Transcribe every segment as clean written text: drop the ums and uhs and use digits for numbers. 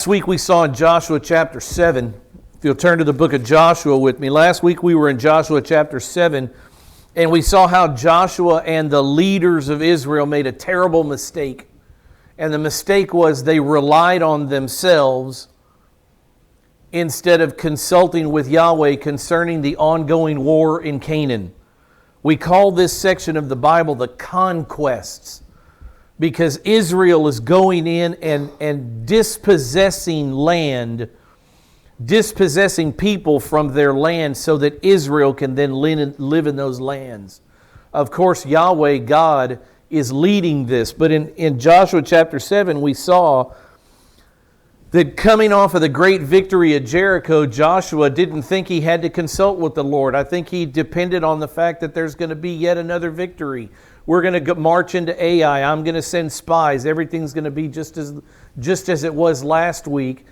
Last week we saw in Joshua chapter 7, if you'll turn to the book of Joshua with me. Last week we were in Joshua chapter 7, and we saw how Joshua and the leaders of Israel made a terrible mistake. And the mistake was they relied on themselves instead of consulting with Yahweh concerning the ongoing war in Canaan. We call this section of the Bible the Conquests, because Israel is going in and dispossessing land, dispossessing people from their land so that Israel can then live in those lands. Of course, Yahweh, God, is leading this. But in Joshua chapter 7, we saw that coming off of the great victory at Jericho, Joshua didn't think he had to consult with the Lord. I think he depended on the fact that there's going to be yet another victory. We're going to march into Ai. I'm going to send spies. Everything's going to be just as it was last week.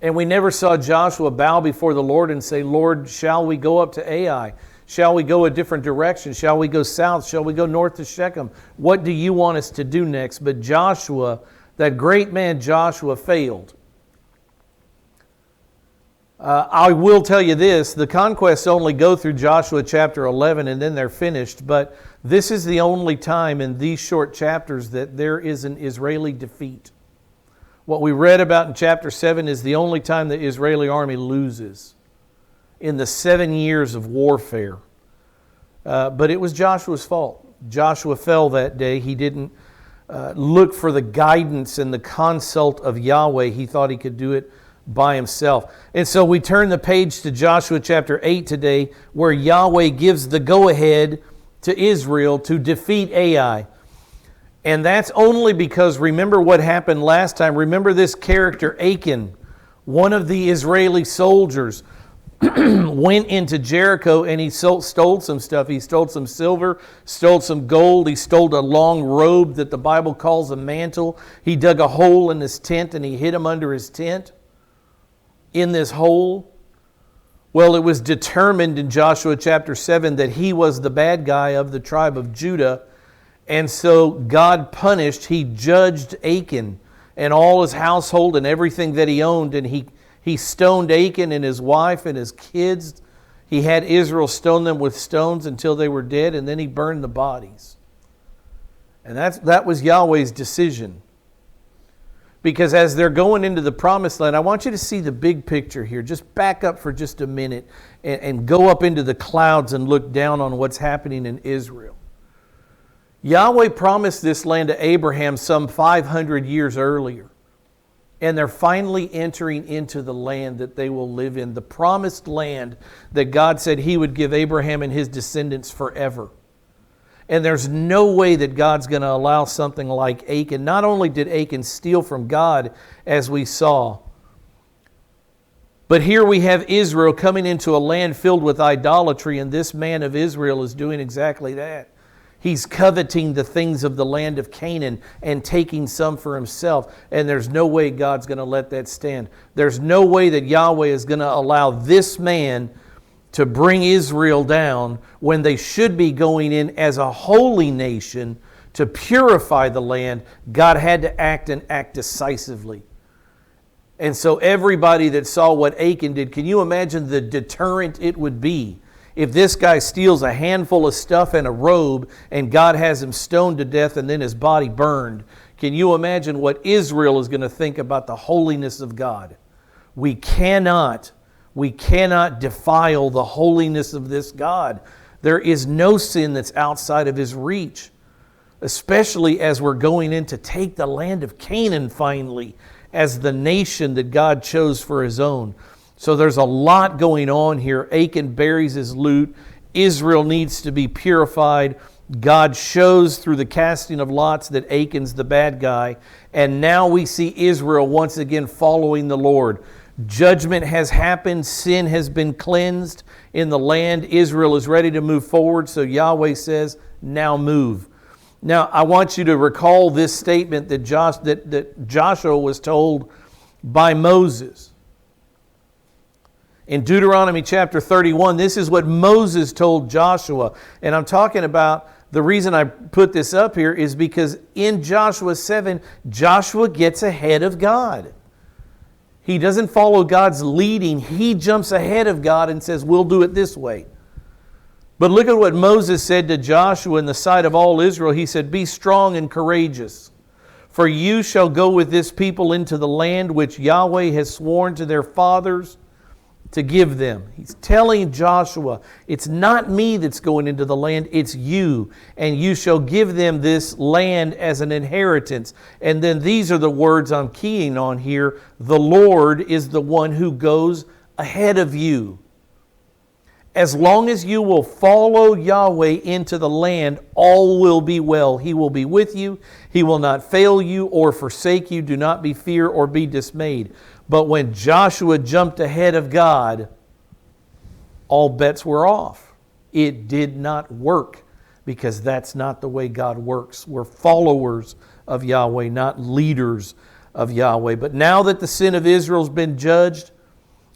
And we never saw Joshua bow before the Lord and say, Lord, shall we go up to Ai? Shall we go a different direction? Shall we go south? Shall we go north to Shechem? What do you want us to do next? But Joshua, that great man Joshua, failed. I will tell you this, the conquests only go through Joshua chapter 11 and then they're finished, but this is the only time in these short chapters that there is an Israeli defeat. What we read about in chapter 7 is the only time the Israeli army loses in the 7 years of warfare. But it was Joshua's fault. Joshua fell that day. He didn't look for the guidance and the consult of Yahweh. He thought he could do it by himself. And so we turn the page to Joshua chapter 8 today, where Yahweh gives the go-ahead to Israel to defeat Ai. And that's only because, remember what happened last time. Remember this character, Achan, one of the Israeli soldiers, went into Jericho and he stole some stuff. He stole some silver, stole some gold. He stole a long robe that the Bible calls a mantle. He dug a hole in his tent and he hid him under his tent. In this hole? Well, it was determined in Joshua chapter 7 that he was the bad guy of the tribe of Judah. And so God punished, he judged Achan and all his household and everything that he owned. And he stoned Achan and his wife and his kids. He had Israel stone them with stones until they were dead, and then he burned the bodies. And that was Yahweh's decision. Because as they're going into the promised land, I want you to see the big picture here. Just back up for just a minute and go up into the clouds and look down on what's happening in Israel. Yahweh promised this land to Abraham some 500 years earlier. And they're finally entering into the land that they will live in. The promised land that God said He would give Abraham and his descendants forever. And there's no way that God's going to allow something like Achan. Not only did Achan steal from God, as we saw, but here we have Israel coming into a land filled with idolatry, and this man of Israel is doing exactly that. He's coveting the things of the land of Canaan and taking some for himself, and there's no way God's going to let that stand. There's no way that Yahweh is going to allow this man to bring Israel down when they should be going in as a holy nation to purify the land. God had to act and act decisively. And so everybody that saw what Achan did, can you imagine the deterrent it would be if this guy steals a handful of stuff and a robe and God has him stoned to death and then his body burned? Can you imagine what Israel is going to think about the holiness of God? We cannot defile the holiness of this God. There is no sin that's outside of His reach, especially as we're going in to take the land of Canaan finally as the nation that God chose for His own. So there's a lot going on here. Achan buries his loot. Israel needs to be purified. God shows through the casting of lots that Achan's the bad guy. And now we see Israel once again following the Lord. Judgment has happened. Sin has been cleansed in the land. Israel is ready to move forward. So Yahweh says, now move. Now, I want you to recall this statement that Joshua was told by Moses. In Deuteronomy chapter 31, this is what Moses told Joshua. And I'm talking about, the reason I put this up here is because in Joshua 7, Joshua gets ahead of God. He doesn't follow God's leading. He jumps ahead of God and says, we'll do it this way. But look at what Moses said to Joshua in the sight of all Israel. He said, be strong and courageous, for you shall go with this people into the land which Yahweh has sworn to their fathers to give them. He's telling Joshua, it's not me that's going into the land, it's you. And you shall give them this land as an inheritance. And then these are the words I'm keying on here. The Lord is the one who goes ahead of you. As long as you will follow Yahweh into the land, all will be well. He will be with you. He will not fail you or forsake you. Do not be fear or be dismayed. But when Joshua jumped ahead of God, all bets were off. It did not work because that's not the way God works. We're followers of Yahweh, not leaders of Yahweh. But now that the sin of Israel's been judged,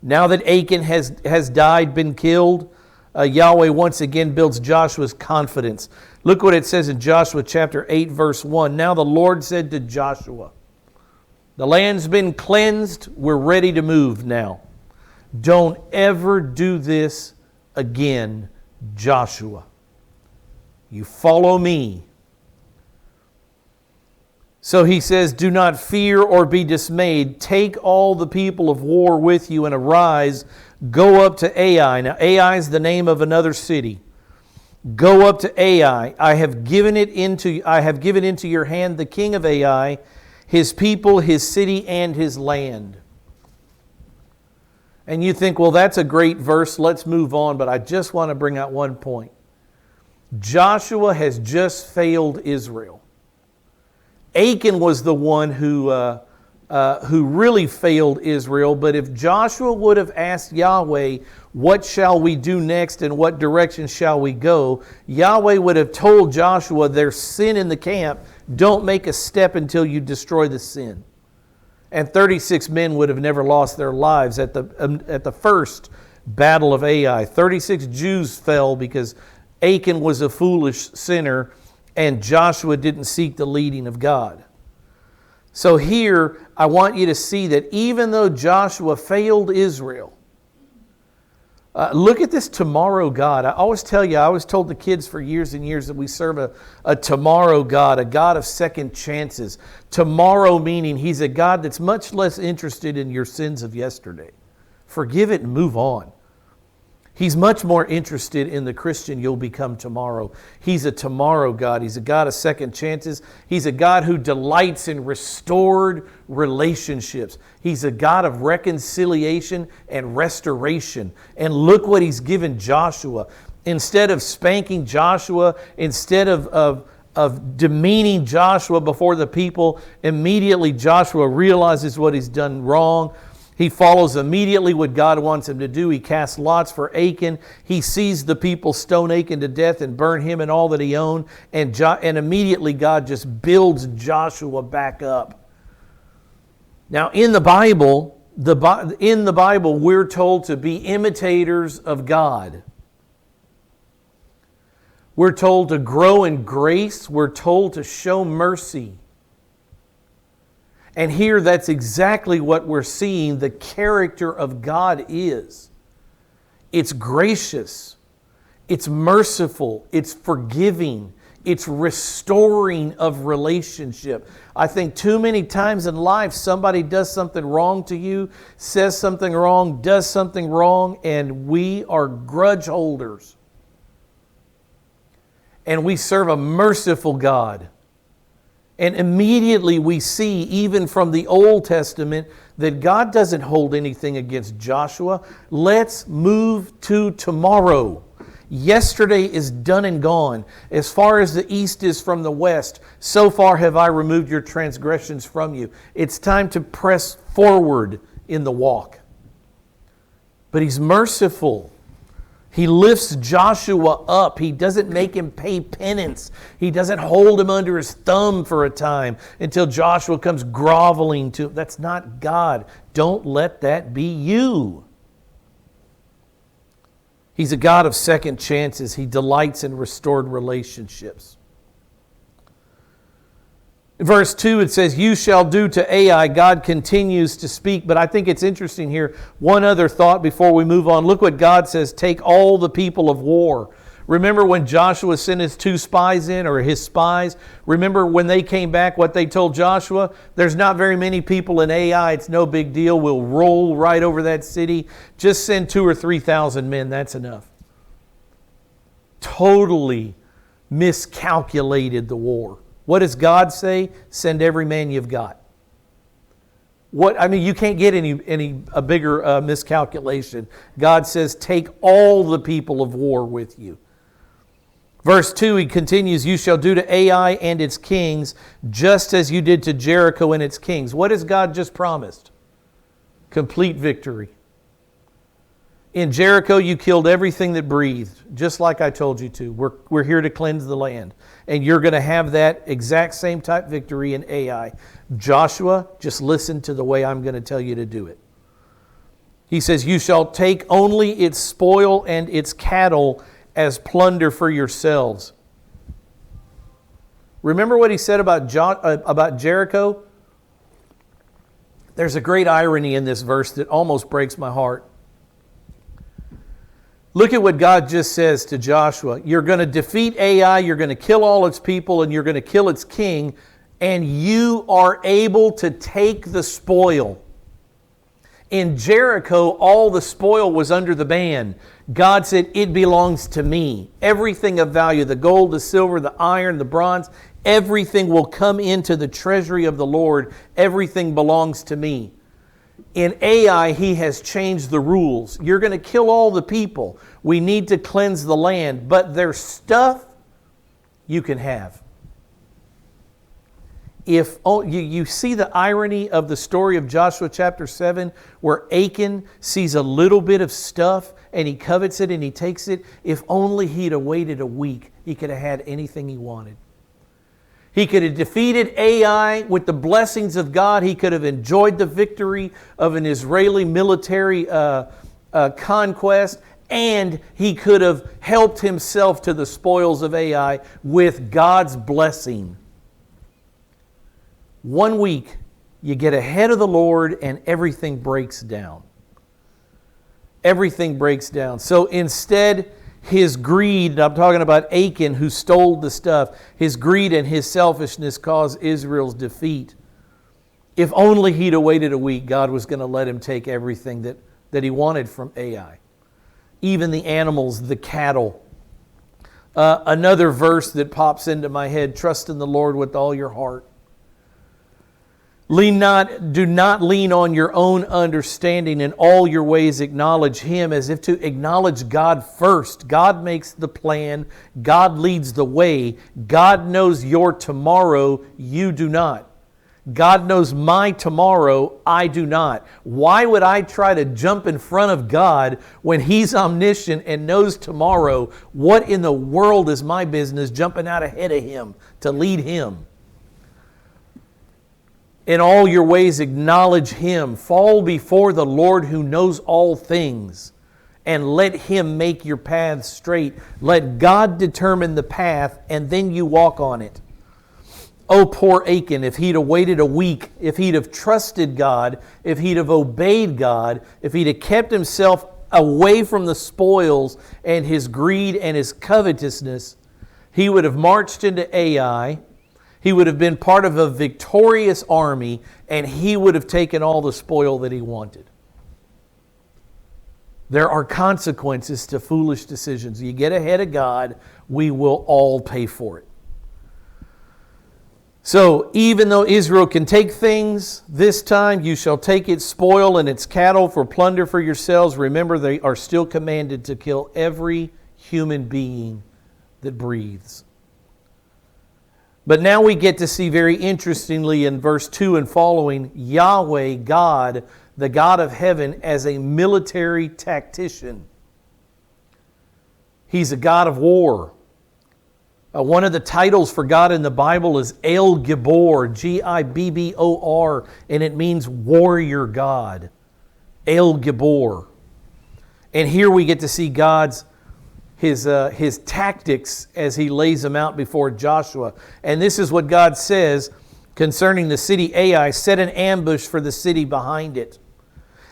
now that Achan has died, been killed, Yahweh once again builds Joshua's confidence. Look what it says in Joshua chapter 8, verse 1. Now the Lord said to Joshua, the land's been cleansed. We're ready to move now. Don't ever do this again, Joshua. You follow me. So he says, do not fear or be dismayed. Take all the people of war with you and arise. Go up to Ai. Now Ai is the name of another city. Go up to Ai. I have given into your hand the king of Ai, his people, his city, and his land. And you think, well, that's a great verse. Let's move on. But I just want to bring out one point. Joshua has just failed Israel. Achan was the one who really failed Israel. But if Joshua would have asked Yahweh, what shall we do next and what direction shall we go? Yahweh would have told Joshua, there's sin in the camp. Don't make a step until you destroy the sin. And 36 men would have never lost their lives at the first battle of Ai. 36 Jews fell because Achan was a foolish sinner and Joshua didn't seek the leading of God. So here, I want you to see that even though Joshua failed Israel, look at this tomorrow God. I always told the kids for years and years that we serve a tomorrow God, a God of second chances. Tomorrow meaning He's a God that's much less interested in your sins of yesterday. Forgive it and move on. He's much more interested in the Christian you'll become tomorrow. He's a tomorrow God. He's a God of second chances. He's a God who delights in restored relationships. He's a God of reconciliation and restoration. And look what He's given Joshua. Instead of spanking Joshua, instead of demeaning Joshua before the people, immediately Joshua realizes what he's done wrong. He follows immediately what God wants him to do. He casts lots for Achan. He sees the people stone Achan to death and burn him and all that he owned. And immediately God just builds Joshua back up. Now in the Bible, we're told to be imitators of God. We're told to grow in grace. We're told to show mercy. And here that's exactly what we're seeing the character of God is. It's gracious, it's merciful, it's forgiving, it's restoring of relationship. I think too many times in life somebody does something wrong to you, says something wrong, does something wrong, and we are grudge holders. And we serve a merciful God. And immediately we see, even from the Old Testament, that God doesn't hold anything against Joshua. Let's move to tomorrow. Yesterday is done and gone. As far as the east is from the west, so far have I removed your transgressions from you. It's time to press forward in the walk. But He's merciful. He lifts Joshua up. He doesn't make him pay penance. He doesn't hold him under his thumb for a time until Joshua comes groveling to him. That's not God. Don't let that be you. He's a God of second chances. He delights in restored relationships. Verse 2, it says, you shall do to Ai. God continues to speak, but I think it's interesting here. One other thought before we move on. Look what God says, take all the people of war. Remember when Joshua sent his 2 spies in, or his spies? Remember when they came back, what they told Joshua? There's not very many people in Ai. It's no big deal. We'll roll right over that city. Just send 2,000 or 3,000 men. That's enough. Totally miscalculated the war. What does God say? Send every man you've got. You can't get a bigger miscalculation. God says, take all the people of war with you. Verse 2, he continues, you shall do to Ai and its kings, just as you did to Jericho and its kings. What has God just promised? Complete victory. In Jericho, you killed everything that breathed, just like I told you to. We're here to cleanse the land. And you're going to have that exact same type victory in Ai. Joshua, just listen to the way I'm going to tell you to do it. He says, you shall take only its spoil and its cattle as plunder for yourselves. Remember what he said about Jericho? There's a great irony in this verse that almost breaks my heart. Look at what God just says to Joshua. You're going to defeat Ai, you're going to kill all its people, and you're going to kill its king, and you are able to take the spoil. In Jericho, all the spoil was under the ban. God said, it belongs to me. Everything of value, the gold, the silver, the iron, the bronze, everything will come into the treasury of the Lord. Everything belongs to me. In Ai, he has changed the rules. You're going to kill all the people. We need to cleanse the land. But their stuff you can have. If you see the irony of the story of Joshua chapter 7, where Achan sees a little bit of stuff and he covets it and he takes it. If only he'd have waited a week, he could have had anything he wanted. He could have defeated Ai with the blessings of God. He could have enjoyed the victory of an Israeli military conquest, and he could have helped himself to the spoils of Ai with God's blessing. 1 week, you get ahead of the Lord and everything breaks down. Everything breaks down. So instead, his greed, I'm talking about Achan who stole the stuff, his greed and his selfishness caused Israel's defeat. If only he'd have waited a week, God was going to let him take everything that he wanted from Ai. Even the animals, the cattle. Another verse that pops into my head, trust in the Lord with all your heart. Do not lean on your own understanding. In all your ways acknowledge Him, as if to acknowledge God first. God makes the plan. God leads the way. God knows your tomorrow. You do not. God knows my tomorrow. I do not. Why would I try to jump in front of God when He's omniscient and knows tomorrow? What in the world is my business jumping out ahead of Him to lead Him? In all your ways acknowledge Him. Fall before the Lord who knows all things, and let Him make your paths straight. Let God determine the path, and then you walk on it. Oh, poor Achan, if he'd have waited a week, if he'd have trusted God, if he'd have obeyed God, if he'd have kept himself away from the spoils and his greed and his covetousness, he would have marched into Ai. He would have been part of a victorious army, and he would have taken all the spoil that he wanted. There are consequences to foolish decisions. You get ahead of God, we will all pay for it. So, even though Israel can take things, this time you shall take its spoil and its cattle for plunder for yourselves. Remember, they are still commanded to kill every human being that breathes. But now we get to see very interestingly in verse 2 and following, Yahweh, God, the God of heaven, as a military tactician. He's a God of war. One of the titles for God in the Bible is El Gibbor, Gibbor, and it means warrior God. El Gibbor. And here we get to see his tactics as He lays them out before Joshua. And this is what God says, concerning the city Ai, set an ambush for the city behind it.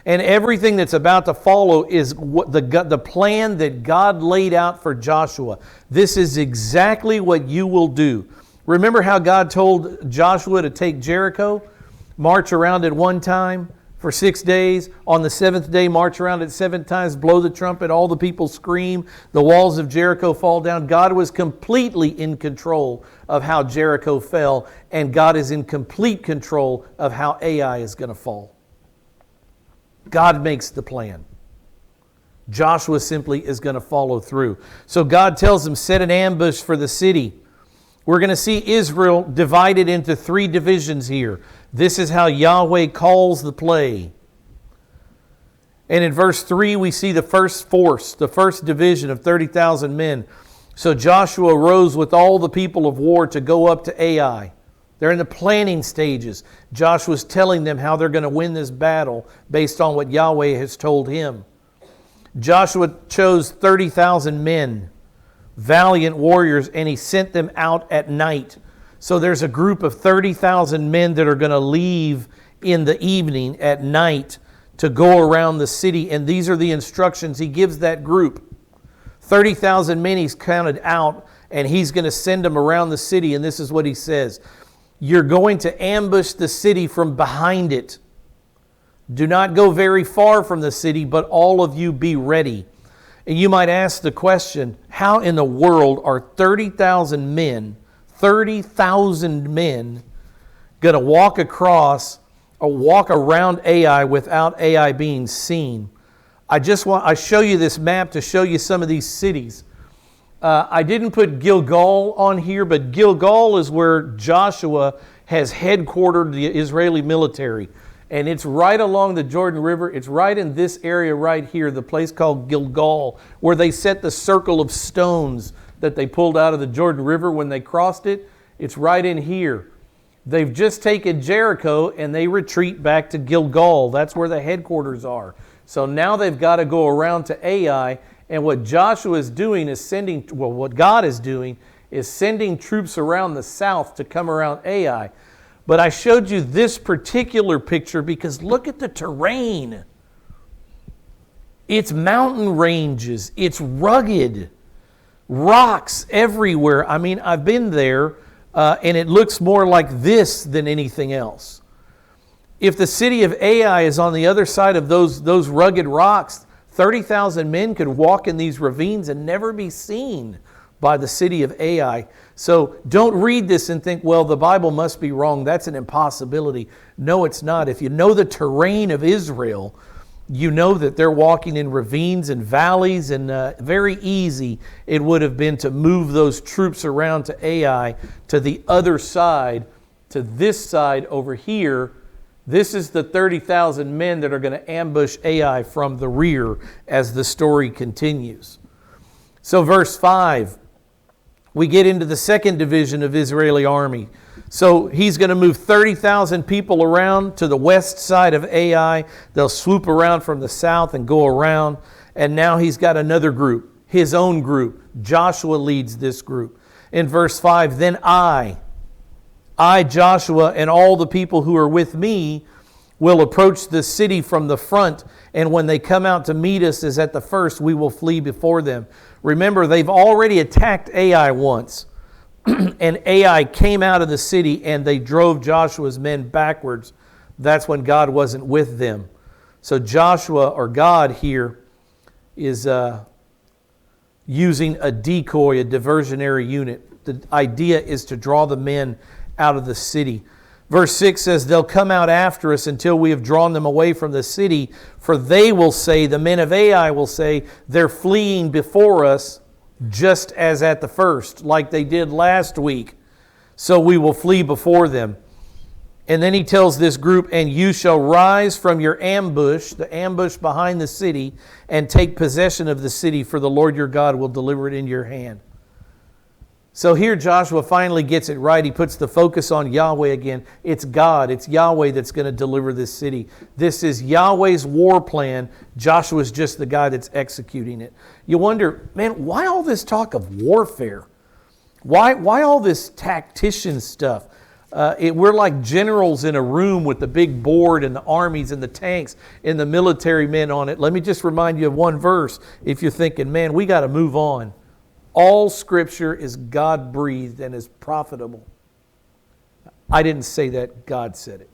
And everything that's about to follow is what the plan that God laid out for Joshua. This is exactly what you will do. Remember how God told Joshua to take Jericho, march around it one time for 6 days. On the seventh day, march around it 7 times, blow the trumpet, all the people scream, the walls of Jericho fall down. God was completely in control of how Jericho fell, and God is in complete control of how Ai is going to fall. God makes the plan. Joshua simply is going to follow through. So God tells him, set an ambush for the city. We're going to see Israel divided into 3 divisions here. This is how Yahweh calls the play. And in verse 3, we see the first force, the first division of 30,000 men. So Joshua rose with all the people of war to go up to Ai. They're in the planning stages. Joshua's telling them how they're going to win this battle based on what Yahweh has told him. Joshua chose 30,000 men, valiant warriors, and he sent them out at night. So there's a group of 30,000 men that are going to leave in the evening at night to go around the city. And these are the instructions he gives that group. 30,000 men he's counted out, and he's going to send them around the city. And this is what he says. You're going to ambush the city from behind it. Do not go very far from the city, but all of you be ready. And you might ask the question, how in the world are 30,000 men going to walk across or walk around Ai without Ai being seen? I show you this map to show you some of these cities. I didn't put Gilgal on here, but Gilgal is where Joshua has headquartered the Israeli military. And it's right along the Jordan River. It's right in this area right here, the place called Gilgal, where they set the circle of stones that they pulled out of the Jordan River when they crossed it. It's right in here. They've just taken Jericho and they retreat back to Gilgal. That's where the headquarters are. So now they've got to go around to Ai. And what Joshua is doing is what God is doing is sending troops around the south to come around Ai. But I showed you this particular picture because look at the terrain. It's mountain ranges. It's rugged. Rocks everywhere. I mean, I've been there and it looks more like this than anything else. If the city of Ai is on the other side of those rugged rocks, 30,000 men could walk in these ravines and never be seen by the city of Ai. So don't read this and think, well, the Bible must be wrong. That's an impossibility. No, it's not. If you know the terrain of Israel, you know that they're walking in ravines and valleys, and very easy it would have been to move those troops around to Ai, to the other side, to this side over here. This is the 30,000 men that are going to ambush Ai from the rear as the story continues. So verse 5, we get into the second division of Israeli army. So he's going to move 30,000 people around to the west side of Ai. They'll swoop around from the south and go around. And now he's got another group, his own group. Joshua leads this group. In verse 5, then I, Joshua, and all the people who are with me will approach the city from the front, and when they come out to meet us as at the first, we will flee before them. Remember, they've already attacked Ai once, and Ai came out of the city, and they drove Joshua's men backwards. That's when God wasn't with them. So Joshua, or God here, is using a decoy, a diversionary unit. The idea is to draw the men out of the city. Verse 6 says, they'll come out after us until we have drawn them away from the city, for they will say, the men of Ai will say, they're fleeing before us just as at the first, like they did last week. So we will flee before them. And then he tells this group, and you shall rise from your ambush, the ambush behind the city, and take possession of the city, for the Lord your God will deliver it in your hand. So here Joshua finally gets it right. He puts the focus on Yahweh again. It's God, it's Yahweh that's going to deliver this city. This is Yahweh's war plan. Joshua's just the guy that's executing it. You wonder, man, why all this talk of warfare? Why all this tactician stuff? We're like generals in a room with the big board and the armies and the tanks and the military men on it. Let me just remind you of one verse if you're thinking, man, we got to move on. All Scripture is God-breathed and is profitable. I didn't say that. God said it.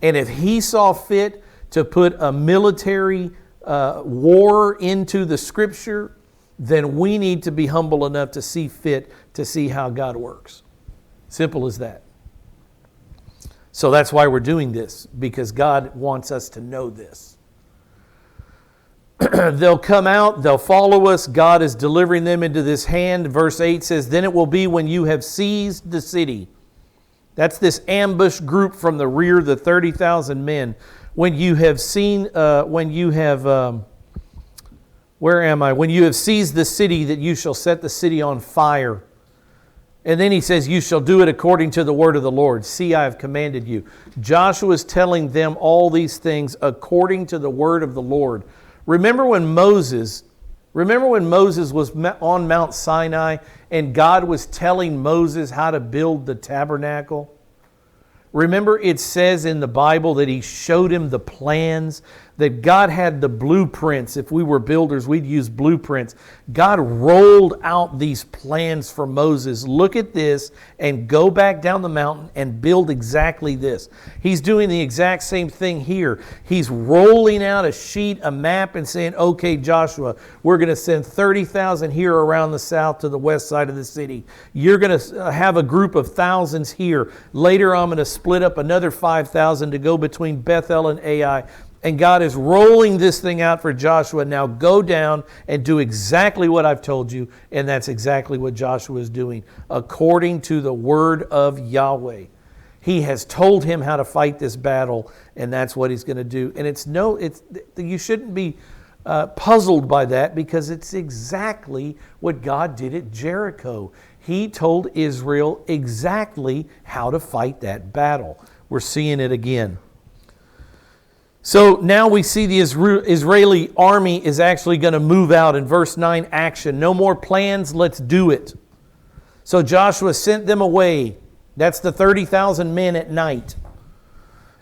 And if He saw fit to put a military war into the Scripture, then we need to be humble enough to see fit to see how God works. Simple as that. So that's why we're doing this, because God wants us to know this. They'll come out, they'll follow us. God is delivering them into this hand. Verse 8 says, then it will be when you have seized the city. That's this ambush group from the rear, the 30,000 men. When you have seen, when you have seized the city, that you shall set the city on fire. And then he says, you shall do it according to the word of the Lord. See, I have commanded you. Joshua is telling them all these things according to the word of the Lord. Remember when Moses was on Mount Sinai and God was telling Moses how to build the tabernacle? Remember, it says in the Bible that He showed him the plans, that God had the blueprints. If we were builders, we'd use blueprints. God rolled out these plans for Moses. Look at this and go back down the mountain and build exactly this. He's doing the exact same thing here. He's rolling out a sheet, a map, and saying, okay, Joshua, we're going to send 30,000 here around the south to the west side of the city. You're going to have a group of thousands here. Later, I'm going to split up another 5,000 to go between Bethel and Ai. And God is rolling this thing out for Joshua. Now go down and do exactly what I've told you. And that's exactly what Joshua is doing, according to the word of Yahweh. He has told him how to fight this battle, and that's what he's going to do. And you shouldn't be puzzled by that, because it's exactly what God did at Jericho. He told Israel exactly how to fight that battle. We're seeing it again. So now we see the Israeli army is actually going to move out in verse 9, action. No more plans, let's do it. So Joshua sent them away. That's the 30,000 men at night.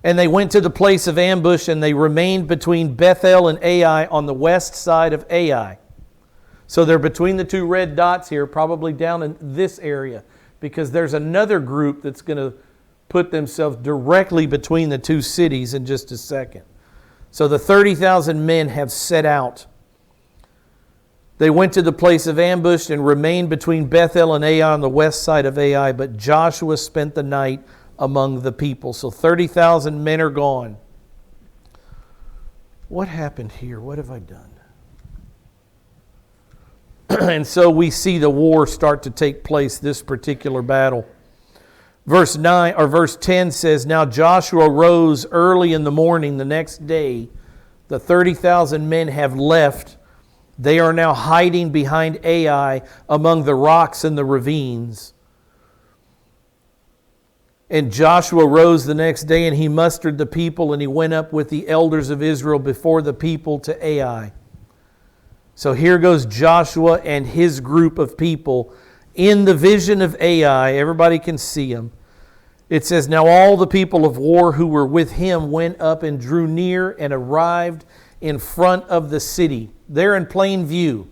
And they went to the place of ambush, and they remained between Bethel and Ai on the west side of Ai. So they're between the two red dots here, probably down in this area, because there's another group that's going to put themselves directly between the two cities in just a second. So the 30,000 men have set out. They went to the place of ambush and remained between Bethel and Ai on the west side of Ai, but Joshua spent the night among the people. So 30,000 men are gone. What happened here? What have I done? And so we see the war start to take place, this particular battle. Verse 10 says, now Joshua rose early in the morning the next day. The 30,000 men have left. They are now hiding behind Ai among the rocks and the ravines. And Joshua rose the next day, and he mustered the people, and he went up with the elders of Israel before the people to Ai. So here goes Joshua and his group of people in the vision of Ai. Everybody can see him. It says, now all the people of war who were with him went up and drew near and arrived in front of the city. They're in plain view.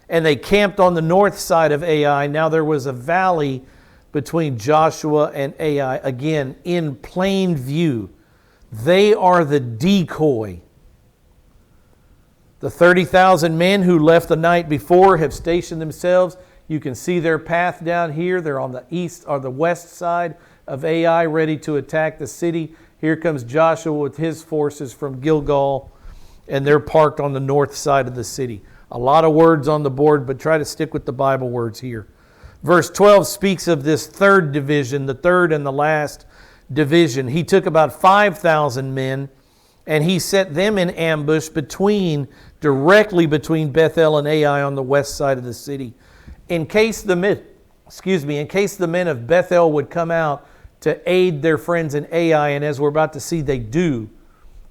And they camped on the north side of Ai. Now there was a valley between Joshua and Ai. Again, in plain view. They are the decoy. The 30,000 men who left the night before have stationed themselves. You can see their path down here. They're on the east or the west side of Ai, ready to attack the city. Here comes Joshua with his forces from Gilgal, and they're parked on the north side of the city. A lot of words on the board, but try to stick with the Bible words here. Verse 12 speaks of this third division, the third and the last division. He took about 5,000 men, and he set them in ambush directly between Bethel and Ai on the west side of the city. In case the men of Bethel would come out to aid their friends in Ai, and as we're about to see, they do.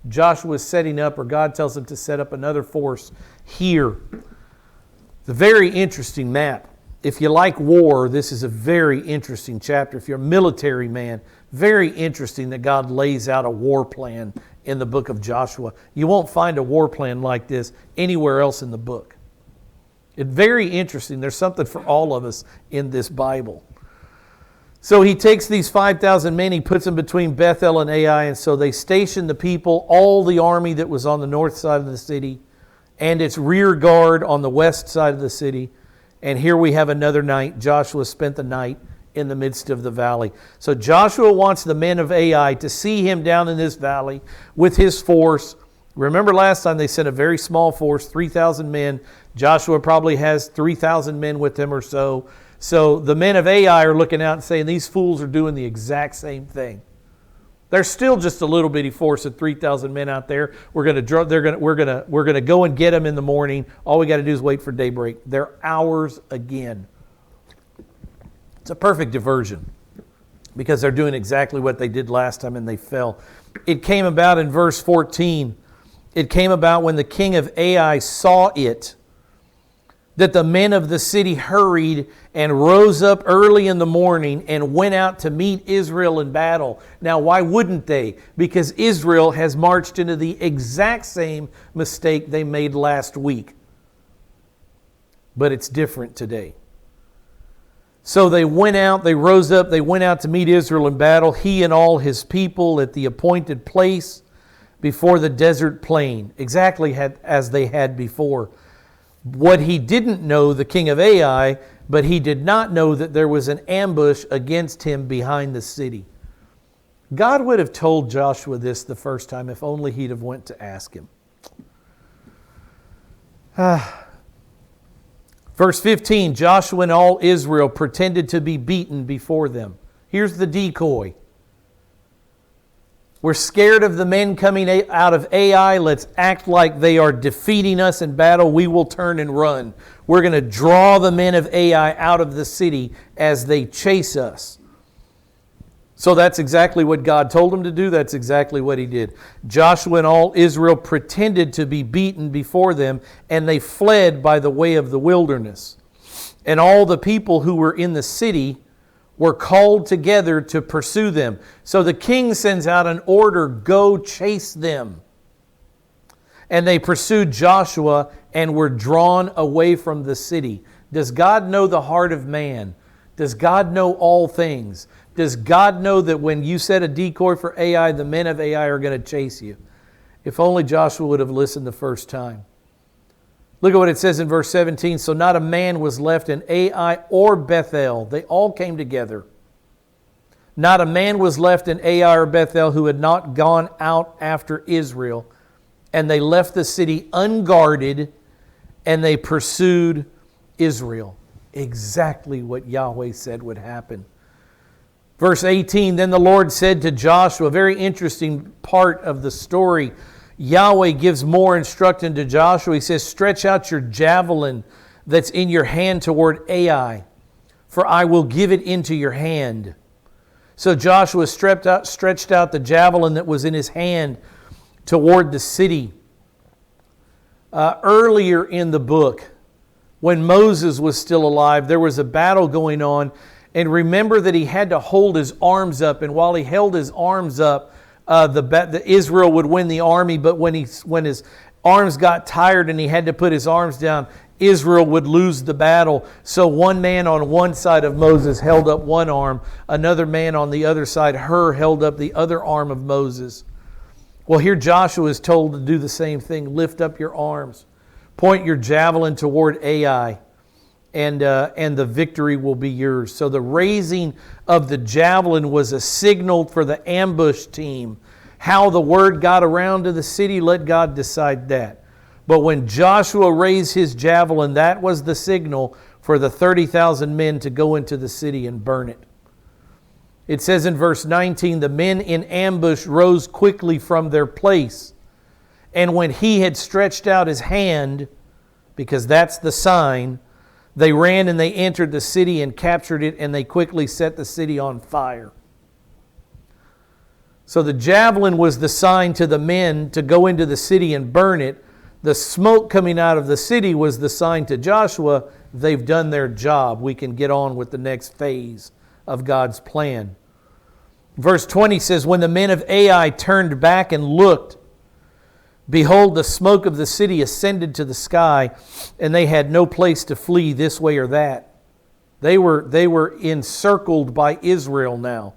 Joshua is setting up, or God tells him to set up another force here. It's a very interesting map. if you like war, this is a very interesting chapter. If you're a military man, very interesting that God lays out a war plan in the book of Joshua. You won't find a war plan like this anywhere else in the book. It's very interesting. There's something for all of us in this Bible. So he takes these 5,000 men, he puts them between Bethel and Ai, and so they stationed the people, all the army that was on the north side of the city, and its rear guard on the west side of the city. And here we have another night. Joshua spent the night in the midst of the valley. So Joshua wants the men of Ai to see him down in this valley with his force. Remember last time they sent a very small force, 3,000 men. Joshua probably has 3,000 men with him or so. So the men of Ai are looking out and saying, these fools are doing the exact same thing. There's still just a little bitty force of 3,000 men out there. We're going to go and get them in the morning. All we got to do is wait for daybreak. They're ours again. It's a perfect diversion because they're doing exactly what they did last time and they fell. It came about in verse 14. It came about when the king of Ai saw it, that the men of the city hurried and rose up early in the morning and went out to meet Israel in battle. Now, why wouldn't they? Because Israel has marched into the exact same mistake they made last week. But it's different today. So they went out, they rose up, they went out to meet Israel in battle, he and all his people at the appointed place before the desert plain, exactly as they had before. What he didn't know, the king of Ai, but he did not know that there was an ambush against him behind the city. God would have told Joshua this the first time if only he'd have went to ask him. Verse 15, Joshua and all Israel pretended to be beaten before them. Here's the decoy. We're scared of the men coming out of Ai. Let's act like they are defeating us in battle. We will turn and run. We're going to draw the men of Ai out of the city as they chase us. So that's exactly what God told him to do. That's exactly what he did. Joshua and all Israel pretended to be beaten before them, and they fled by the way of the wilderness. And all the people who were in the city were called together to pursue them. So the king sends out an order, go chase them. And they pursued Joshua and were drawn away from the city. Does God know the heart of man? Does God know all things? Does God know that when you set a decoy for Ai, the men of Ai are going to chase you? If only Joshua would have listened the first time. Look at what it says in verse 17. So not a man was left in Ai or Bethel. They all came together. Not a man was left in Ai or Bethel who had not gone out after Israel. And they left the city unguarded, and they pursued Israel. Exactly what Yahweh said would happen. Verse 18, then the Lord said to Joshua, a very interesting part of the story. Yahweh gives more instruction to Joshua. He says, stretch out your javelin that's in your hand toward Ai, for I will give it into your hand. So Joshua stretched out the javelin that was in his hand toward the city. Earlier in the book, when Moses was still alive, there was a battle going on. And remember that he had to hold his arms up. And while he held his arms up, the Israel would win the army. But when his arms got tired and he had to put his arms down, Israel would lose the battle. So one man on one side of Moses held up one arm. Another man on the other side, held up the other arm of Moses. Well, here Joshua is told to do the same thing. Lift up your arms. Point your javelin toward Ai. And the victory will be yours. So the raising of the javelin was a signal for the ambush team. How the word got around to the city, let God decide that. But when Joshua raised his javelin, that was the signal for the 30,000 men to go into the city and burn it. It says in verse 19, the men in ambush rose quickly from their place. And when he had stretched out his hand, because that's the sign, they ran and they entered the city and captured it, and they quickly set the city on fire. So the javelin was the sign to the men to go into the city and burn it. The smoke coming out of the city was the sign to Joshua, they've done their job. We can get on with the next phase of God's plan. Verse 20 says, when the men of Ai turned back and looked, behold, the smoke of the city ascended to the sky, and they had no place to flee this way or that. They were encircled by Israel now.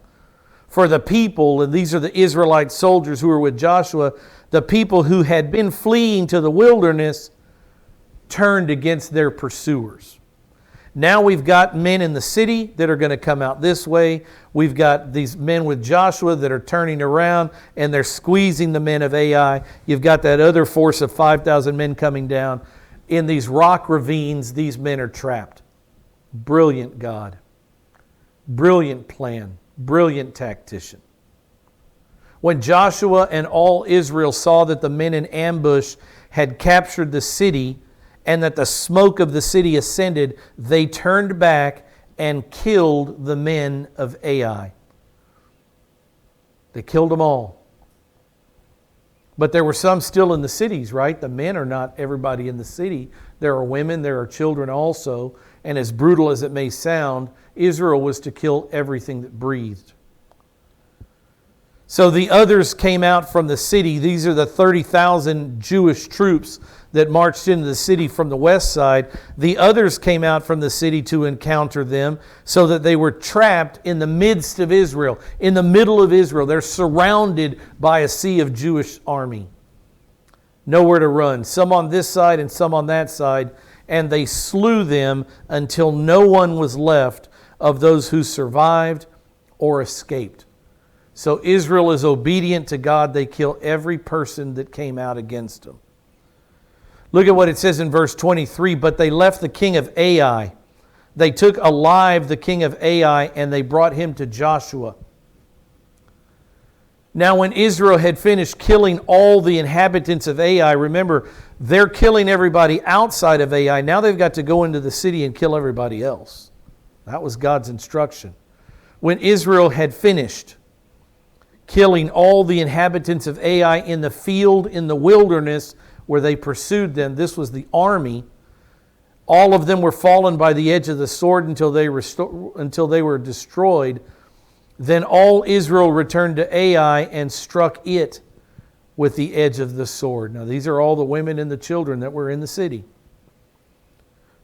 For the people, and these are the Israelite soldiers who were with Joshua, the people who had been fleeing to the wilderness turned against their pursuers. Now we've got men in the city that are going to come out this way. We've got these men with Joshua that are turning around and they're squeezing the men of Ai. You've got that other force of 5,000 men coming down. In these rock ravines, these men are trapped. Brilliant God. Brilliant plan. Brilliant tactician. When Joshua and all Israel saw that the men in ambush had captured the city and that the smoke of the city ascended, they turned back and killed the men of Ai. They killed them all. But there were some still in the cities, right? The men are not everybody in the city. There are women, there are children also. And as brutal as it may sound, Israel was to kill everything that breathed. So the others came out from the city. These are the 30,000 Jewish troops that marched into the city from the west side. The others came out from the city to encounter them, so that they were trapped in the midst of Israel, in the middle of Israel. They're surrounded by a sea of Jewish army. Nowhere to run. Some on this side and some on that side. And they slew them until no one was left of those who survived or escaped. So Israel is obedient to God. They kill every person that came out against them. Look at what it says in verse 23. But they left the king of Ai. They took alive the king of Ai and they brought him to Joshua. Now when Israel had finished killing all the inhabitants of Ai, remember, they're killing everybody outside of Ai. Now they've got to go into the city and kill everybody else. That was God's instruction. When Israel had finished killing all the inhabitants of Ai in the field, in the wilderness, where they pursued them, this was the army. All of them were fallen by the edge of the sword until they were destroyed. Then all Israel returned to Ai and struck it with the edge of the sword. Now these are all the women and the children that were in the city.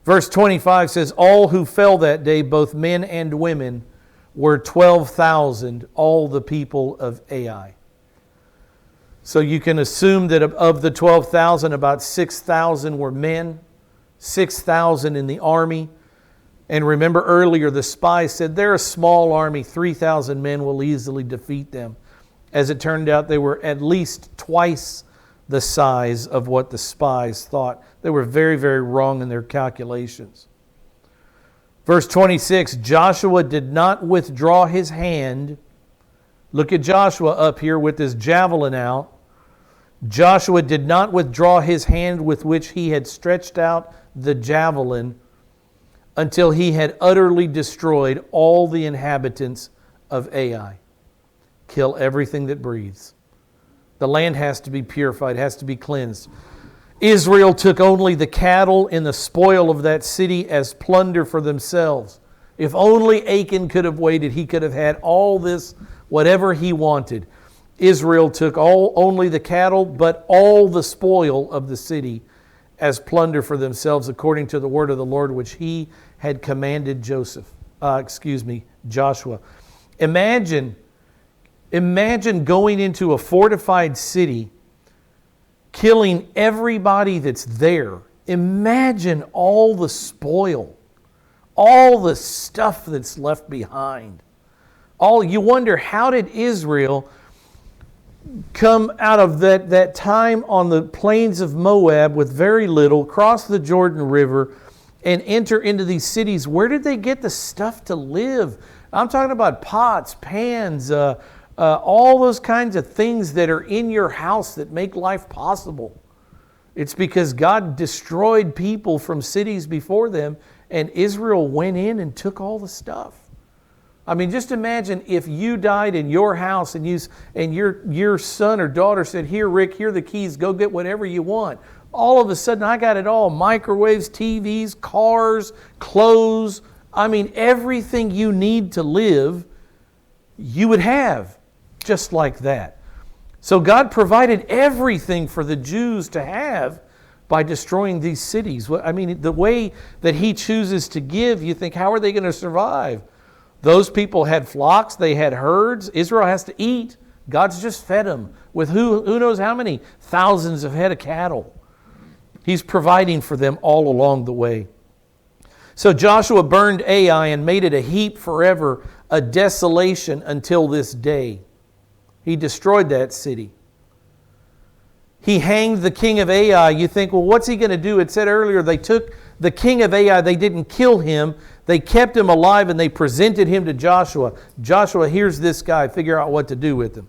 Verse 25 says, all who fell that day, both men and women, were 12,000, all the people of Ai. So you can assume that of the 12,000, about 6,000 were men, 6,000 in the army. And remember earlier, the spies said, they're a small army, 3,000 men will easily defeat them. As it turned out, they were at least twice the size of what the spies thought. They were very, very wrong in their calculations. Verse 26, Joshua did not withdraw his hand. Look at Joshua up here with his javelin out. Joshua did not withdraw his hand with which he had stretched out the javelin until he had utterly destroyed all the inhabitants of Ai. Kill everything that breathes. The land has to be purified, has to be cleansed. Israel took only the cattle and the spoil of that city as plunder for themselves. If only Achan could have waited, he could have had all this, whatever he wanted. Israel took only the cattle, but all the spoil of the city as plunder for themselves, according to the word of the Lord, which he had commanded Joshua. Imagine going into a fortified city, killing everybody that's there. Imagine all the spoil, all the stuff that's left behind. You wonder, how did Israel come out of that time on the plains of Moab with very little, cross the Jordan River, and enter into these cities? Where did they get the stuff to live? I'm talking about pots, pans, all those kinds of things that are in your house that make life possible. It's because God destroyed people from cities before them, and Israel went in and took all the stuff. I mean, just imagine if you died in your house and your son or daughter said, "Here, Rick, here are the keys. Go get whatever you want." All of a sudden, I got it all. Microwaves, TVs, cars, clothes. I mean, everything you need to live, you would have just like that. So God provided everything for the Jews to have by destroying these cities. I mean, the way that He chooses to give, you think, how are they going to survive? Those people had flocks, they had herds. Israel has to eat. God's just fed them with who knows how many thousands of head of cattle. He's providing for them all along the way. So Joshua burned Ai and made it a heap forever, a desolation until this day. He destroyed that city. He hanged the king of Ai. You think, well, what's he going to do? It said earlier they took the king of Ai, they didn't kill him. They kept him alive and they presented him to Joshua. Joshua, here's this guy. Figure out what to do with him.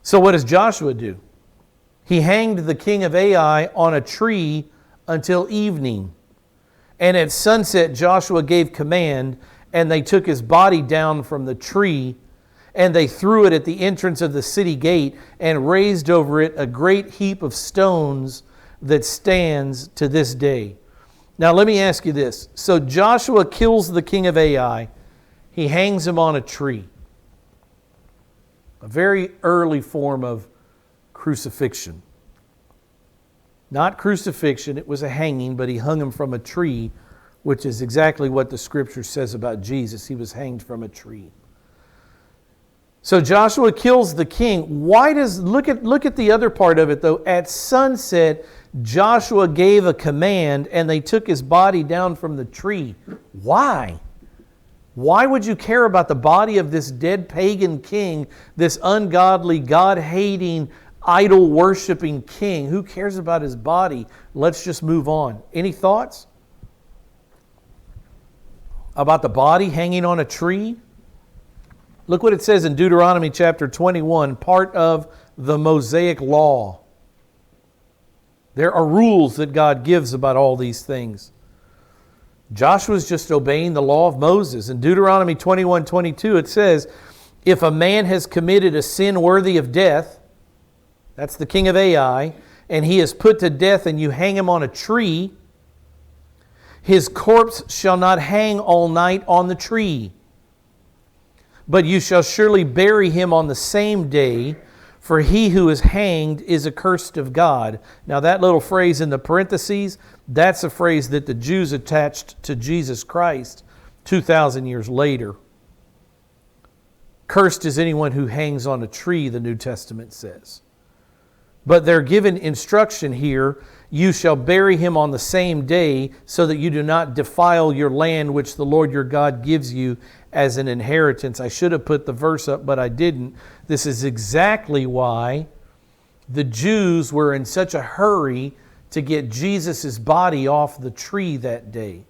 So what does Joshua do? He hanged the king of Ai on a tree until evening. And at sunset, Joshua gave command, and they took his body down from the tree, and they threw it at the entrance of the city gate and raised over it a great heap of stones that stands to this day. Now let me ask you this. So Joshua kills the king of Ai. He hangs him on a tree. A very early form of crucifixion. Not crucifixion, it was a hanging, but he hung him from a tree, which is exactly what the Scripture says about Jesus. He was hanged from a tree. So Joshua kills the king. Look at the other part of it though. At sunset, Joshua gave a command and they took his body down from the tree. Why? Why would you care about the body of this dead pagan king, this ungodly, God-hating, idol-worshiping king? Who cares about his body? Let's just move on. Any thoughts about the body hanging on a tree? Look what it says in Deuteronomy chapter 21, part of the Mosaic Law. There are rules that God gives about all these things. Joshua's just obeying the law of Moses. In Deuteronomy 21:22 it says, if a man has committed a sin worthy of death, that's the king of Ai, and he is put to death and you hang him on a tree, his corpse shall not hang all night on the tree. But you shall surely bury him on the same day, for he who is hanged is accursed of God. Now that little phrase in the parentheses, that's a phrase that the Jews attached to Jesus Christ 2,000 years later. Cursed is anyone who hangs on a tree, the New Testament says. But they're given instruction here, you shall bury him on the same day so that you do not defile your land which the Lord your God gives you as an inheritance. I should have put the verse up, but I didn't. This is exactly why the Jews were in such a hurry to get Jesus' body off the tree that day.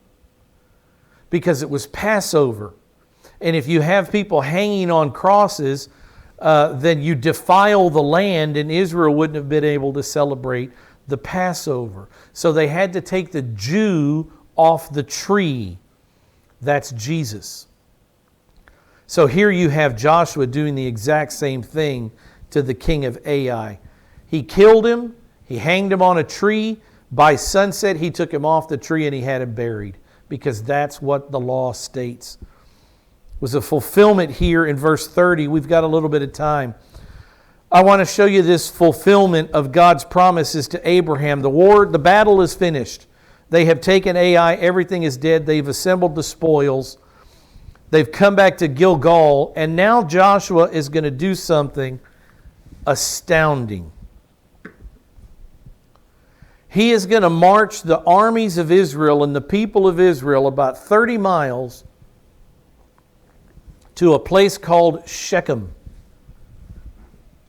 Because it was Passover. And if you have people hanging on crosses, then you defile the land, and Israel wouldn't have been able to celebrate the Passover. So they had to take the Jew off the tree. That's Jesus. So here you have Joshua doing the exact same thing to the king of Ai. He killed him. He hanged him on a tree. By sunset, he took him off the tree and he had him buried, because that's what the law states. It was a fulfillment here in verse 30. We've got a little bit of time. I want to show you this fulfillment of God's promises to Abraham. The battle is finished. They have taken Ai. Everything is dead. They've assembled the spoils. They've come back to Gilgal. And now Joshua is going to do something astounding. He is going to march the armies of Israel and the people of Israel about 30 miles to a place called Shechem.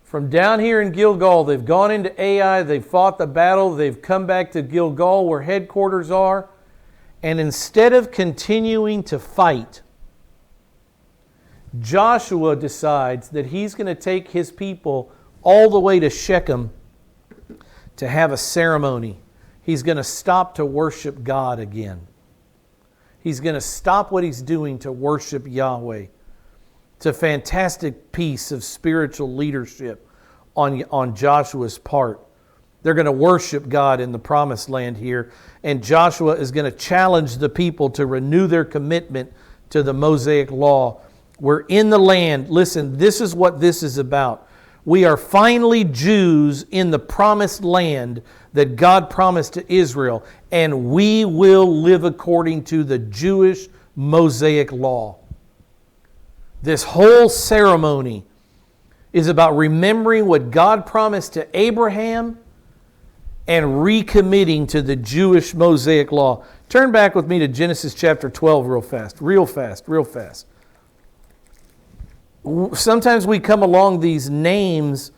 From down here in Gilgal, they've gone into Ai, they've fought the battle, they've come back to Gilgal where headquarters are, and instead of continuing to fight, Joshua decides that he's going to take his people all the way to Shechem to have a ceremony. He's going to stop to worship God again. He's going to stop what he's doing to worship Yahweh. It's a fantastic piece of spiritual leadership on Joshua's part. They're going to worship God in the promised land here. And Joshua is going to challenge the people to renew their commitment to the Mosaic law. We're in the land. Listen, this is what this is about. We are finally Jews in the promised land that God promised to Israel. And we will live according to the Jewish Mosaic law. This whole ceremony is about remembering what God promised to Abraham and recommitting to the Jewish Mosaic law. Turn back with me to Genesis chapter 12 real fast. Sometimes we come along these names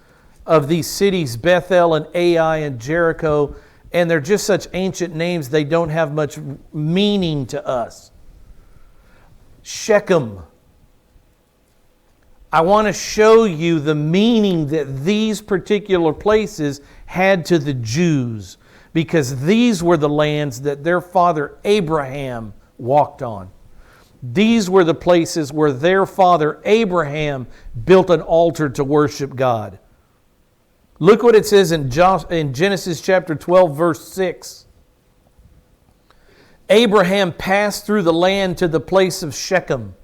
of these cities, Bethel and Ai and Jericho, and they're just such ancient names they don't have much meaning to us. Shechem. I want to show you the meaning that these particular places had to the Jews, because these were the lands that their father Abraham walked on. These were the places where their father Abraham built an altar to worship God. Look what it says in Genesis chapter 12, verse 6. Abraham passed through the land to the place of Shechem.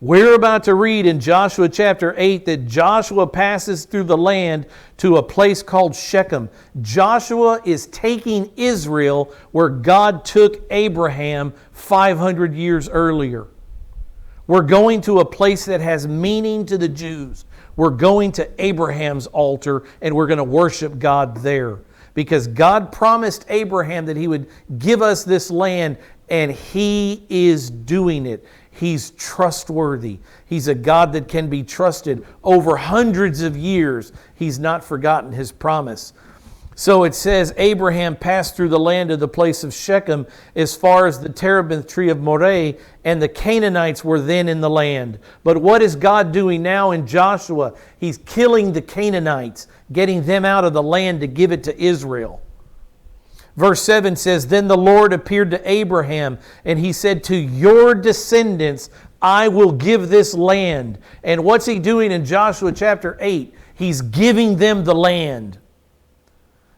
We're about to read in Joshua chapter 8 that Joshua passes through the land to a place called Shechem. Joshua is taking Israel where God took Abraham 500 years earlier. We're going to a place that has meaning to the Jews. We're going to Abraham's altar and we're going to worship God there. Because God promised Abraham that He would give us this land, and He is doing it. He's trustworthy. He's a God that can be trusted. Over hundreds of years, He's not forgotten His promise. So it says, Abraham passed through the land of the place of Shechem as far as the terebinth tree of Moreh, and the Canaanites were then in the land. But what is God doing now in Joshua? He's killing the Canaanites, getting them out of the land to give it to Israel. Verse 7 says, Then the Lord appeared to Abraham, and He said, To your descendants I will give this land. And what's He doing in Joshua chapter 8? He's giving them the land.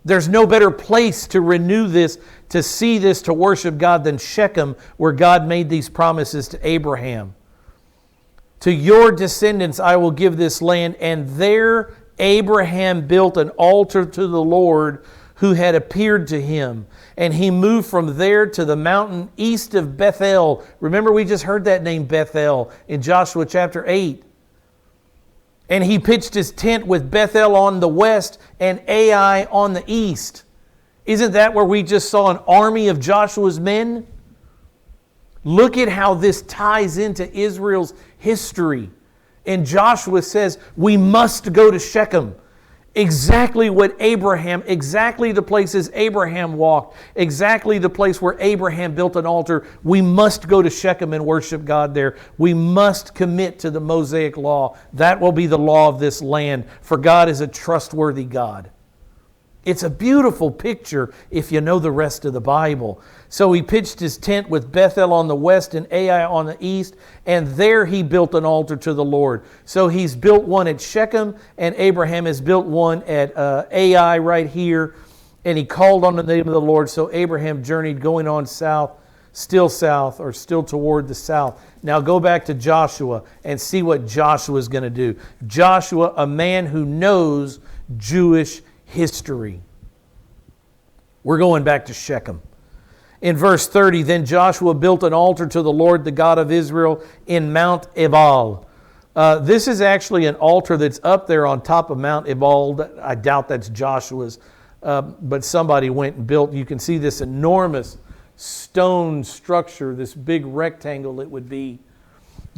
There's no better place to renew this, to see this, to worship God than Shechem, where God made these promises to Abraham. To your descendants I will give this land. And there Abraham built an altar to the Lord who had appeared to him. And he moved from there to the mountain east of Bethel. Remember, we just heard that name Bethel in Joshua chapter 8. And he pitched his tent with Bethel on the west and Ai on the east. Isn't that where we just saw an army of Joshua's men? Look at how this ties into Israel's history. And Joshua says, we must go to Shechem. Exactly the places Abraham walked, exactly the place where Abraham built an altar. We must go to Shechem and worship God there. We must commit to the Mosaic law. That will be the law of this land, for God is a trustworthy God. It's a beautiful picture if you know the rest of the Bible. So he pitched his tent with Bethel on the west and Ai on the east, and there he built an altar to the Lord. So he's built one at Shechem, and Abraham has built one at Ai right here, and he called on the name of the Lord. So Abraham journeyed going on south, still toward the south. Now go back to Joshua and see what Joshua is going to do. Joshua, a man who knows Jewish history. We're going back to Shechem. In verse 30, Then Joshua built an altar to the Lord, the God of Israel, in Mount Ebal. This is actually an altar that's up there on top of Mount Ebal. I doubt that's Joshua's, but somebody went and built. You can see this enormous stone structure, this big rectangle it would be.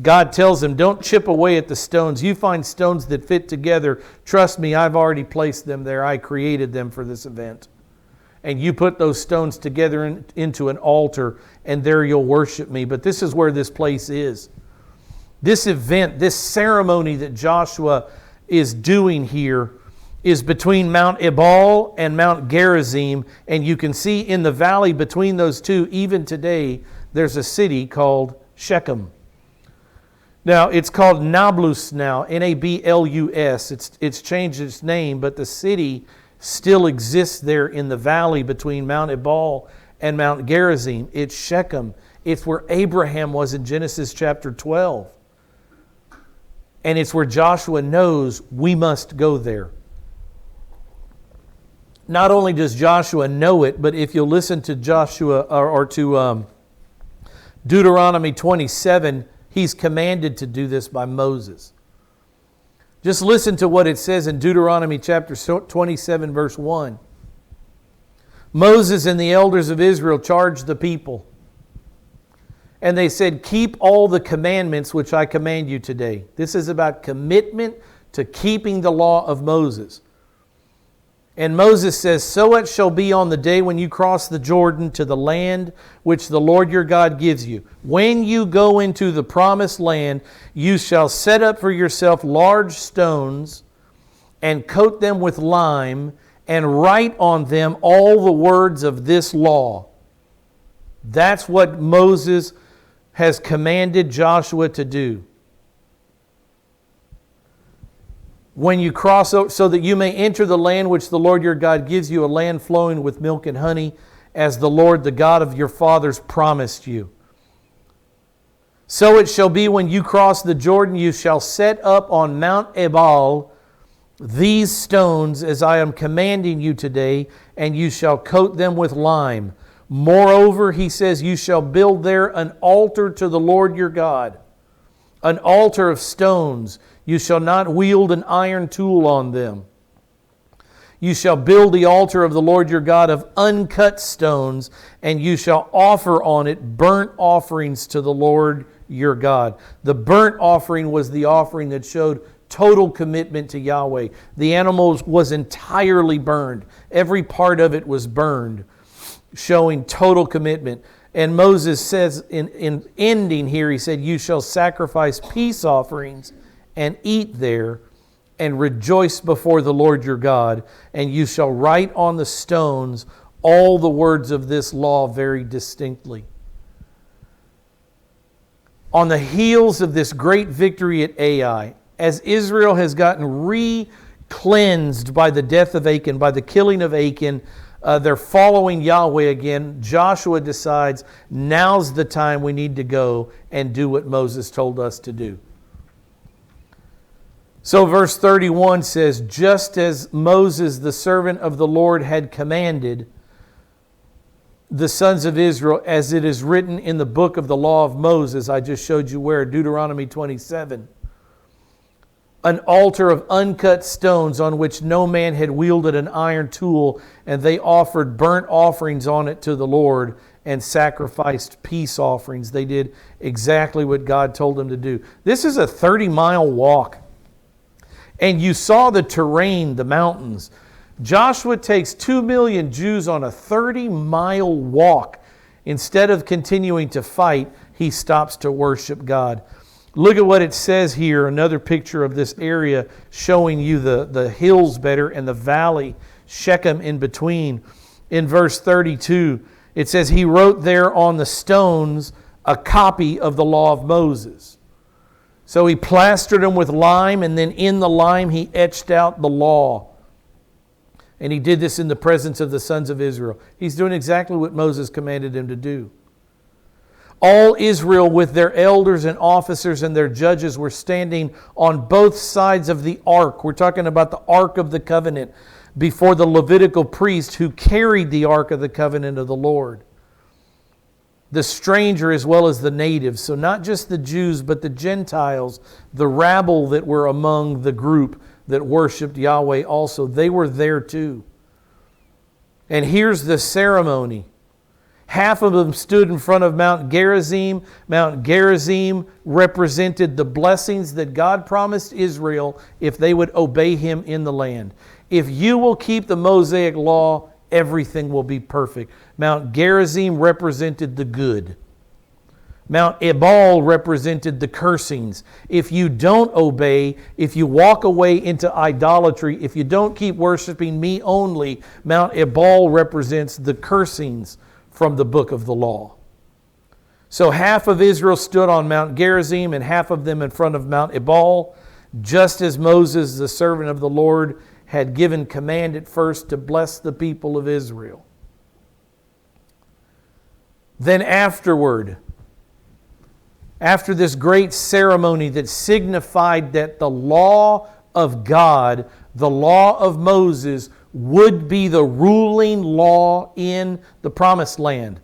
God tells him, don't chip away at the stones. You find stones that fit together. Trust me, I've already placed them there. I created them for this event. And you put those stones together into an altar, and there you'll worship me. But this is where this place is. This event, this ceremony that Joshua is doing here is between Mount Ebal and Mount Gerizim. And you can see in the valley between those two, even today, there's a city called Shechem. Now, it's called Nablus now, Nablus. It's changed its name, but the city still exists there in the valley between Mount Ebal and Mount Gerizim. It's Shechem. It's where Abraham was in Genesis chapter 12. And it's where Joshua knows we must go there. Not only does Joshua know it, but if you'll listen to Joshua or to Deuteronomy 27, he's commanded to do this by Moses. Just listen to what it says in Deuteronomy chapter 27, verse 1. Moses and the elders of Israel charged the people, and they said, keep all the commandments which I command you today. This is about commitment to keeping the law of Moses. And Moses says, so it shall be on the day when you cross the Jordan to the land which the Lord your God gives you. When you go into the promised land, you shall set up for yourself large stones and coat them with lime and write on them all the words of this law. That's what Moses has commanded Joshua to do. When you cross over, so that you may enter the land which the Lord your God gives you, a land flowing with milk and honey, as the Lord, the God of your fathers, promised you. So it shall be when you cross the Jordan, you shall set up on Mount Ebal these stones as I am commanding you today, and you shall coat them with lime. Moreover, he says, you shall build there an altar to the Lord your God, an altar of stones. You shall not wield an iron tool on them. You shall build the altar of the Lord your God of uncut stones, and you shall offer on it burnt offerings to the Lord your God. The burnt offering was the offering that showed total commitment to Yahweh. The animal was entirely burned. Every part of it was burned, showing total commitment. And Moses says in ending here, he said, you shall sacrifice peace offerings and eat there and rejoice before the Lord your God. And you shall write on the stones all the words of this law very distinctly. On the heels of this great victory at Ai, as Israel has gotten re-cleansed by the death of Achan, by the killing of Achan, they're following Yahweh again. Joshua decides now's the time we need to go and do what Moses told us to do. So verse 31 says, just as Moses, the servant of the Lord, had commanded the sons of Israel, as it is written in the book of the law of Moses, I just showed you where, Deuteronomy 27, an altar of uncut stones on which no man had wielded an iron tool, and they offered burnt offerings on it to the Lord and sacrificed peace offerings. They did exactly what God told them to do. This is a 30-mile walk. And you saw the terrain, the mountains. Joshua takes 2 million Jews on a 30-mile walk. Instead of continuing to fight, he stops to worship God. Look at what it says here, another picture of this area showing you the hills better and the valley, Shechem in between. In verse 32, it says, he wrote there on the stones a copy of the law of Moses. So he plastered them with lime, and then in the lime he etched out the law. And he did this in the presence of the sons of Israel. He's doing exactly what Moses commanded him to do. All Israel with their elders and officers and their judges were standing on both sides of the ark. We're talking about the Ark of the Covenant before the Levitical priest who carried the Ark of the Covenant of the Lord. The stranger as well as the natives. So not just the Jews, but the Gentiles, the rabble that were among the group that worshiped Yahweh also. They were there too. And here's the ceremony. Half of them stood in front of Mount Gerizim. Mount Gerizim represented the blessings that God promised Israel if they would obey Him in the land. If you will keep the Mosaic law, everything will be perfect. Mount Gerizim represented the good. Mount Ebal represented the cursings. If you don't obey, if you walk away into idolatry, if you don't keep worshiping me only, Mount Ebal represents the cursings from the book of the law. So half of Israel stood on Mount Gerizim and half of them in front of Mount Ebal, just as Moses, the servant of the Lord, had given command at first to bless the people of Israel. Then afterward, after this great ceremony that signified that the law of God, the law of Moses, would be the ruling law in the promised land.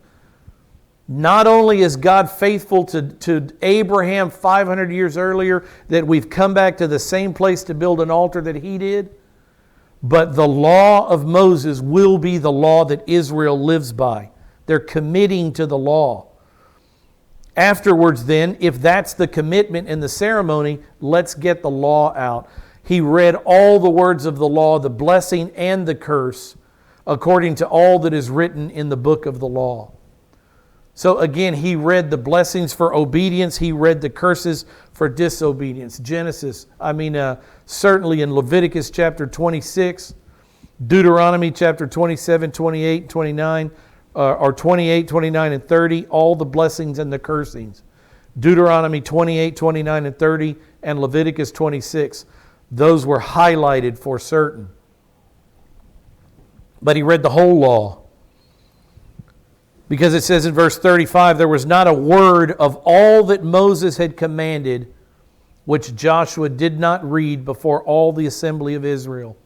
Not only is God faithful to Abraham 500 years earlier, that we've come back to the same place to build an altar that he did, but the law of Moses will be the law that Israel lives by. They're committing to the law. Afterwards then, if that's the commitment in the ceremony, let's get the law out. He read all the words of the law, the blessing and the curse, according to all that is written in the book of the law. So again, he read the blessings for obedience. He read the curses for disobedience. Certainly in Leviticus chapter 26, Deuteronomy chapter 27, 28, 29, or 28, 29, and 30, all the blessings and the cursings. Deuteronomy 28, 29, and 30, and Leviticus 26. Those were highlighted for certain. But he read the whole law. Because it says in verse 35, there was not a word of all that Moses had commanded which Joshua did not read before all the assembly of Israel,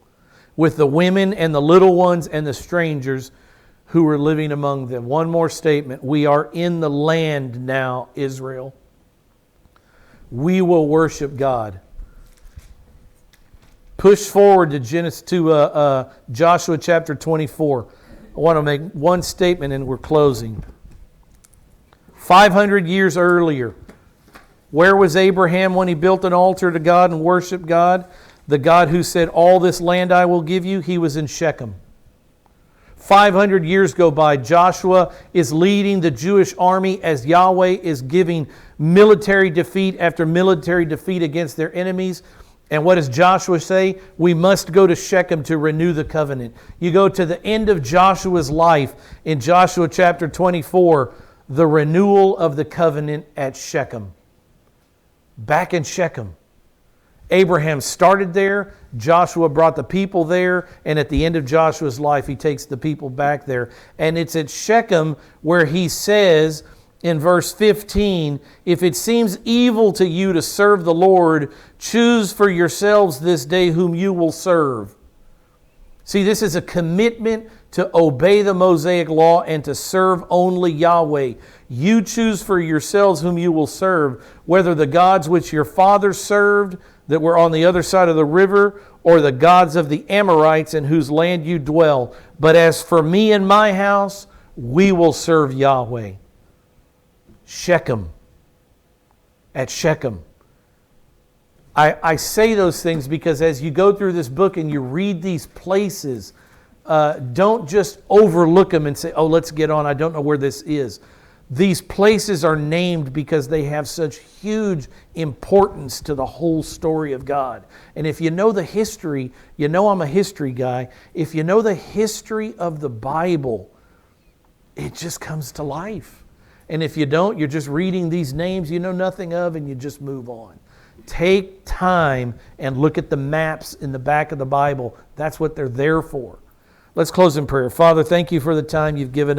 with the women and the little ones and the strangers who were living among them. One more statement. We are in the land now, Israel. We will worship God. Push forward to Joshua chapter 24. I want to make one statement and we're closing. 500 years earlier, where was Abraham when he built an altar to God and worshiped God? The God who said, all this land I will give you, he was in Shechem. 500 years go by. Joshua is leading the Jewish army as Yahweh is giving military defeat after military defeat against their enemies. And what does Joshua say? We must go to Shechem to renew the covenant. You go to the end of Joshua's life in Joshua chapter 24, the renewal of the covenant at Shechem. Back in Shechem. Abraham started there, Joshua brought the people there, and at the end of Joshua's life, he takes the people back there. And it's at Shechem where he says in verse 15, if it seems evil to you to serve the Lord, choose for yourselves this day whom you will serve. See, this is a commitment to obey the Mosaic law and to serve only Yahweh. You choose for yourselves whom you will serve, whether the gods which your fathers served that were on the other side of the river, or the gods of the Amorites in whose land you dwell. But as for me and my house, we will serve Yahweh. Shechem. At Shechem. I say those things because as you go through this book and you read these places, don't just overlook them and say, oh, let's get on. I don't know where this is. These places are named because they have such huge importance to the whole story of God. And if you know the history, you know I'm a history guy. If you know the history of the Bible, it just comes to life. And if you don't, you're just reading these names you know nothing of and you just move on. Take time and look at the maps in the back of the Bible. That's what they're there for. Let's close in prayer. Father, thank you for the time you've given us.